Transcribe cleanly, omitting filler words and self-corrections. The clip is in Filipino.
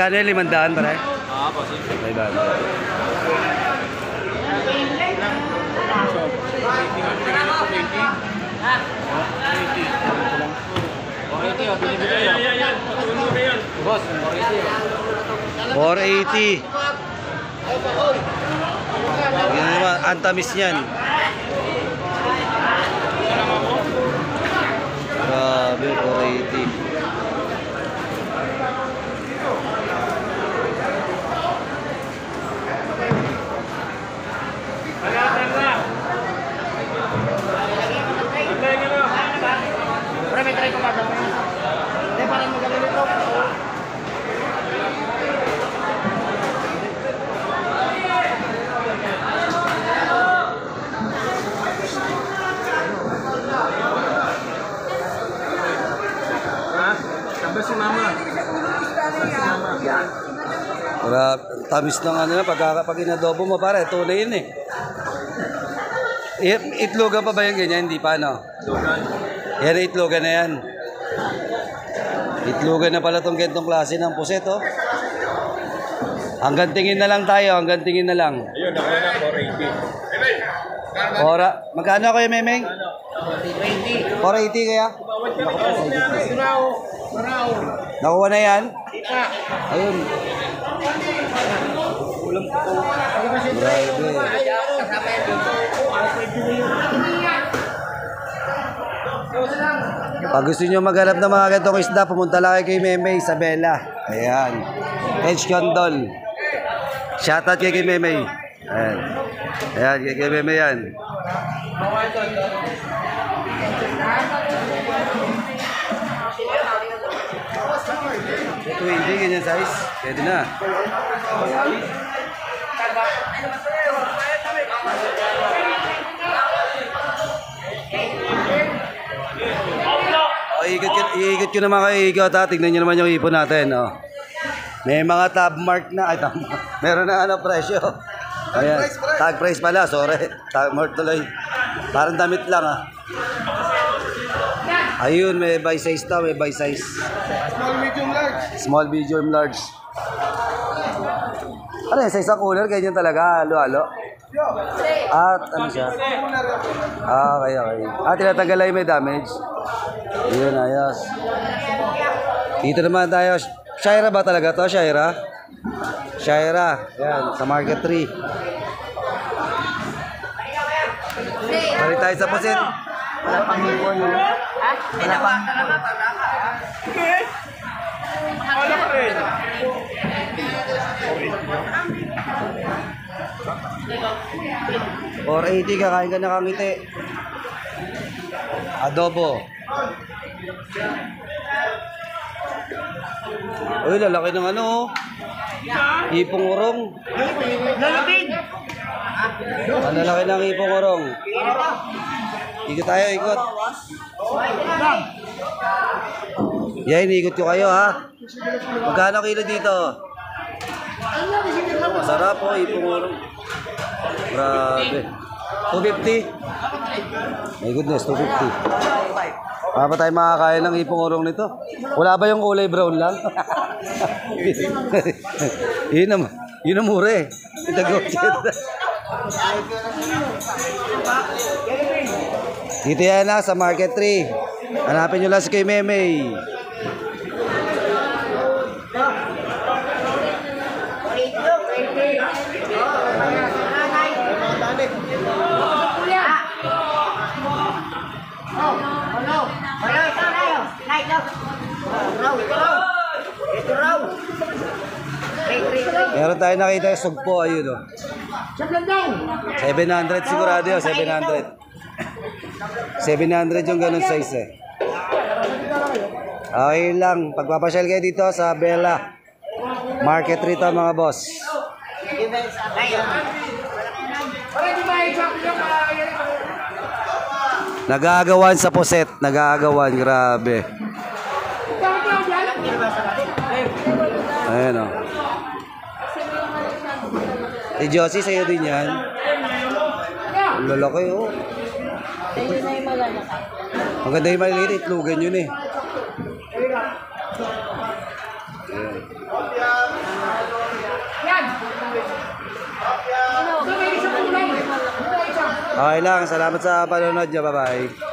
Magkano yung 500 pare? Po, sige. 500. Boss, 480. Yan naman, antamis niyan. Grabe, 480. si mama. Para tamis ng ano na pag inadobo mo pare, tunay yun eh. Itlogan pa ba yung ganyan? Hindi pa, no? Itlogan. Yan, itlogan na yan. Itlogan na pala itong gantong klase ng puset, oh. Hanggang tingin na lang tayo, hanggang tingin na lang. Ayun, ako na 480. Ora, magkano kayo, Memeng? 480. 480 kaya? Nakuha na yan? Ayun. Grabe. Pag gusto nyo maghanap ng mga gantong isda, pumunta lang kayo kay Memey, Isabela. Ayan. Edge Condol. Shoutout kay Memey. Ayan. Ayan, kay Memey yan. Ito hindi, ganyan size. Pwede na. Iikot ko naman kayo, ikot ha. Tignan nyo naman yung ipon natin. Oh. May mga tab mark na. Ay, meron na ano presyo. Ayan. Tag price pala, sorry. Tag mark tuloy. Parang damit lang ha. Ayun, may by size daw, may by size. Small, medium, large. Small, medium, large. Ano yan, sa isang cooler, ganyan talaga, halo-halo. At ano siya? Okay. Tinatanggal lang yung may damage. Yun, ayos. Dito naman tayo. Shaira ba talaga to? Shaira? Shaira. Yan, sa Market 3. Balik tayo sa pusit. Wala pang hipon. Wala pang hipon. Wala pa rin. 480, kakain ka na kangiti. Adobo. Uy, lalaki ng ano. Ipong urong. Lalapin! Ang lalaki ng ipong urong. Ikot tayo, ikot. Yan, ikot ko kayo ha. Magkano kilo dito? Masarap po, ipong urong. Grabe. 250. My goodness, 250. Wala pa tayo makakain ng ipong urong nito. Wala ba yung kulay brown lang? Yun ang mura eh. Dito yan na sa Market 3. Hanapin nyo lang si kay Memey. Meron tayo nakita yung sugpo, ayun o. 700 sigurado yun, 700. 700 yung ganun size eh. Okay lang, pagpapasyal kayo dito sa Bella Market 3 to mga boss. Nagagawan sa puset, nagagawan, grabe. Ayan o. Eh, Josie, sa'yo din yan. Ang lalaki, oh. Sa'yo na yung malalaki. Maganda yung maliliit, itlugan yun eh. Ayan. Okay lang. Salamat sa panonood nyo. Bye-bye.